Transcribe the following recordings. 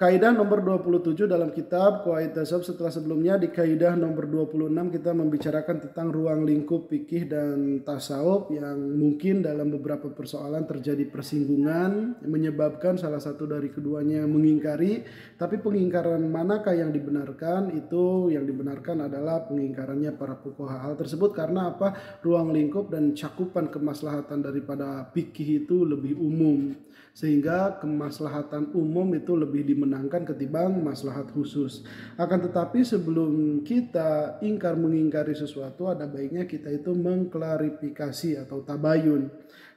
Kaidah nomor 27 dalam kitab Qawaid Tasawuf. Setelah sebelumnya di kaidah nomor 26 kita membicarakan tentang ruang lingkup fikih dan tasawuf yang mungkin dalam beberapa persoalan terjadi persinggungan menyebabkan salah satu dari keduanya mengingkari. Tapi pengingkaran manakah yang dibenarkan? Itu yang dibenarkan adalah pengingkarannya para fuqaha. Hal tersebut karena apa? Ruang lingkup dan cakupan kemaslahatan daripada fikih itu lebih umum, sehingga kemaslahatan umum itu lebih dimenangkan ketimbang maslahat khusus. Akan tetapi sebelum kita mengingkari sesuatu, ada baiknya kita itu mengklarifikasi atau tabayun.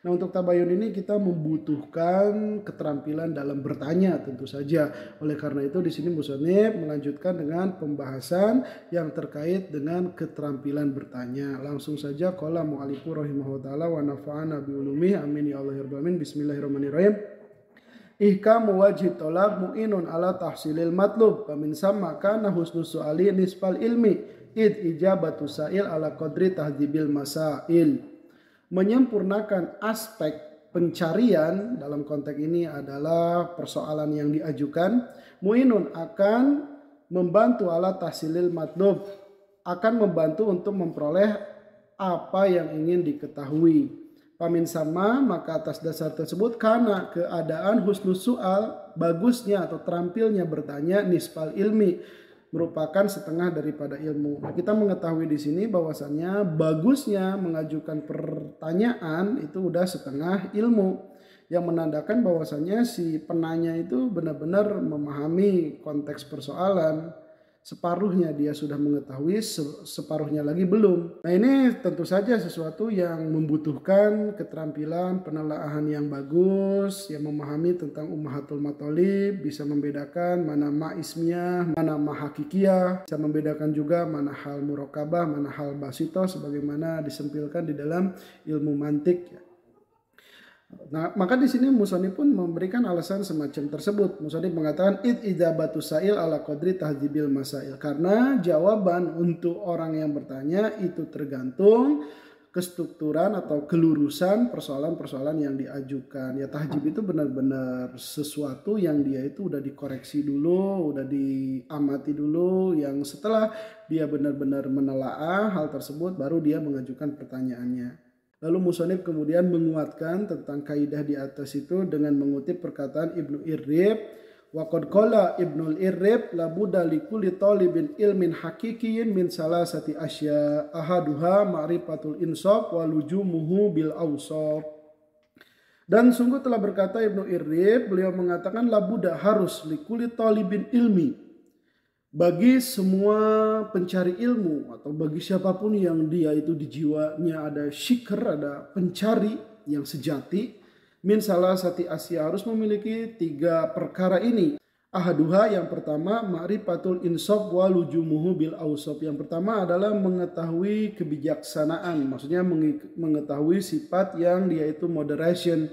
Nah, untuk tabayun ini kita membutuhkan keterampilan dalam bertanya tentu saja. Oleh karena itu di sini musannif melanjutkan dengan pembahasan yang terkait dengan keterampilan bertanya. Langsung saja qala mu'allifu rahimahullah ta'ala wa nafa'ana bi ulumihi amin ya Allah ya rabbal alamin. Bismillahirrahmanirrahim. Ihkamu wajib tolak mu'inun ala tahsilil matlub wa min samma kana husnus su'ali nisfal ilmi id ijabatu sa'il ala qadri tahdzibil masail. Menyempurnakan aspek pencarian dalam konteks ini adalah persoalan yang diajukan. Mu'inun akan membantu ala tahsilil matlub, akan membantu untuk memperoleh apa yang ingin diketahui. Pamin sama, maka atas dasar tersebut karena keadaan husnus su'al, bagusnya atau terampilnya bertanya, nisfal ilmi, merupakan setengah daripada ilmu. Nah, kita mengetahui di sini bahwasannya bagusnya mengajukan pertanyaan itu udah setengah ilmu, yang menandakan bahwasannya si penanya itu benar-benar memahami konteks persoalan. Separuhnya dia sudah mengetahui, separuhnya lagi belum. Nah, ini tentu saja sesuatu yang membutuhkan keterampilan penelaahan yang bagus, yang memahami tentang ummahatul mathalib, bisa membedakan mana ma ismiyah, mana ma hakikiyah, bisa membedakan juga mana hal murokabah, mana hal basito, sebagaimana disempilkan di dalam ilmu mantik. Nah, maka di sini musannif pun memberikan alasan semacam tersebut. Musannif mengatakan id ijabatu sa'il ala qadri tahdzibil masail, karena jawaban untuk orang yang bertanya itu tergantung kestrukturan atau kelurusan persoalan-persoalan yang diajukan. Ya, tahdzib itu benar-benar sesuatu yang dia itu udah dikoreksi dulu, udah diamati dulu, yang setelah dia benar-benar menelaah hal tersebut baru dia mengajukan pertanyaannya. Lalu musannif kemudian menguatkan tentang kaidah di atas itu dengan mengutip perkataan Ibnu Irrib. Wa qad qala Ibnu Irrib la budda li kulli talibin ilmin haqiqiyyin min salasati asya ahaduha ma'rifatul insaf wa lujumuhu bil awsaf. Dan sungguh telah berkata Ibnu Irrib, beliau mengatakan la budda, harus li kulli talibin ilmi, bagi semua pencari ilmu atau bagi siapapun yang dia itu di jiwanya ada syikr, ada pencari yang sejati, min salah sati asya, harus memiliki 3 perkara ini. Ahaduha, yang pertama, ma'rifatul insaf wa lujumuhu bil awsaf. Yang pertama adalah mengetahui kebijaksanaan, maksudnya mengetahui sifat yang dia itu moderation,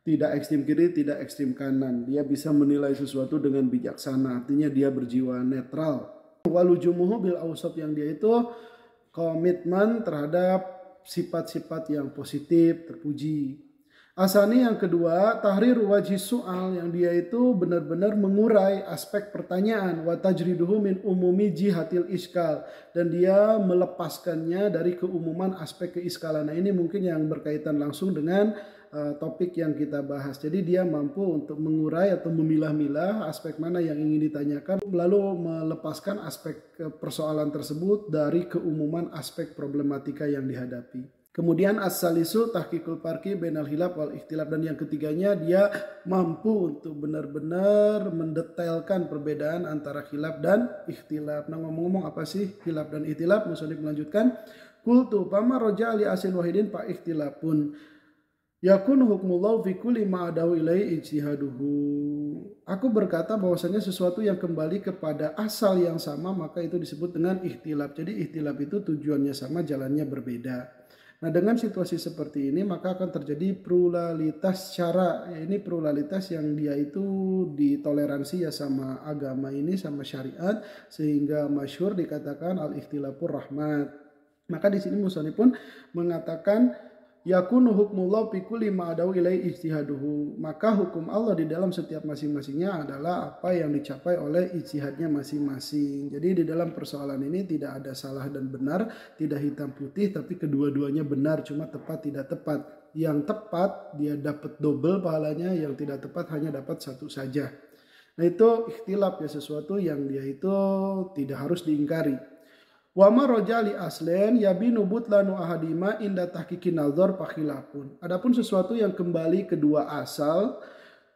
tidak ekstrem kiri, tidak ekstrem kanan. Dia bisa menilai sesuatu dengan bijaksana, artinya dia berjiwa netral. Walujumuhu bil awsaf, yang dia itu komitmen terhadap sifat-sifat yang positif, terpuji. Asani, yang kedua, tahrir wajhi su'al, yang dia itu benar-benar mengurai aspek pertanyaan, wa tajriduhu min umumi jihatil iskal, dan dia melepaskannya dari keumuman aspek keiskalan. Nah, ini mungkin yang berkaitan langsung dengan topik yang kita bahas. Jadi dia mampu untuk mengurai atau memilah-milah aspek mana yang ingin ditanyakan, lalu melepaskan aspek persoalan tersebut dari keumuman aspek problematika yang dihadapi. Kemudian as-salisu tahqiqul farqi bainal khilaf wal ikhtilaf, dan yang ketiganya dia mampu untuk benar-benar mendetailkan perbedaan antara khilaf dan ikhtilaf. Nah, ngomong-ngomong apa sih khilaf dan ikhtilaf? Musannif melanjutkan, qultu fama raja li asil wahidin fa ikhtilafun yakun hukmullahu fi kulli ma adahu ilaihi ijtihaduhu. Aku berkata bahwasanya sesuatu yang kembali kepada asal yang sama maka itu disebut dengan ikhtilaf. Jadi ikhtilaf itu tujuannya sama, jalannya berbeda. Nah, dengan situasi seperti ini maka akan terjadi pluralitas cara. Ini pluralitas yang dia itu ditoleransi ya sama agama ini, sama syariat, sehingga masyhur dikatakan al-ikhtilafur rahmat. Maka di sini musannif pun mengatakan yakunu hukmullah fi kulli ma adau ilai ijtihaduhu. Maka hukum Allah di dalam setiap masing-masingnya adalah apa yang dicapai oleh ijtihadnya masing-masing. Jadi di dalam persoalan ini tidak ada salah dan benar, tidak hitam putih, tapi kedua-duanya benar, cuma tepat tidak tepat. Yang tepat dia dapat double pahalanya, yang tidak tepat hanya dapat satu saja. Nah itu ikhtilaf ya, sesuatu yang dia itu tidak harus diingkari. Wa ma rojali aslen yabinu butlanu ahadima inda tahqiqin nazar fakhilafun. Adapun sesuatu yang kembali kedua asal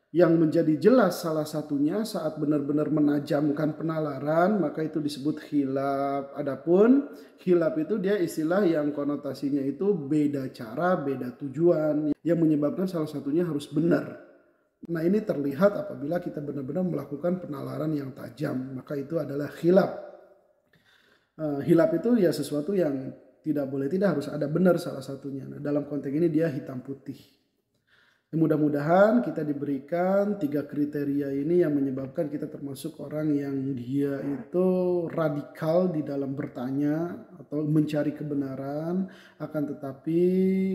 yang menjadi jelas salah satunya saat benar-benar menajamkan penalaran, maka itu disebut khilaf. Adapun khilaf itu dia istilah yang konotasinya itu beda cara, beda tujuan, yang menyebabkan salah satunya harus benar. Nah ini terlihat apabila kita benar-benar melakukan penalaran yang tajam, maka itu adalah khilaf. Hilaf itu ya sesuatu yang tidak boleh, tidak harus ada benar salah satunya. Nah, dalam konteks ini dia hitam putih. Mudah-mudahan kita diberikan 3 kriteria ini yang menyebabkan kita termasuk orang yang dia itu radikal di dalam bertanya atau mencari kebenaran, akan tetapi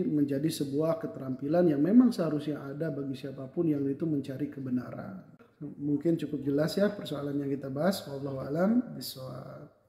menjadi sebuah keterampilan yang memang seharusnya ada bagi siapapun yang itu mencari kebenaran. Mungkin cukup jelas ya persoalan yang kita bahas. Wallahu a'lam bishawab.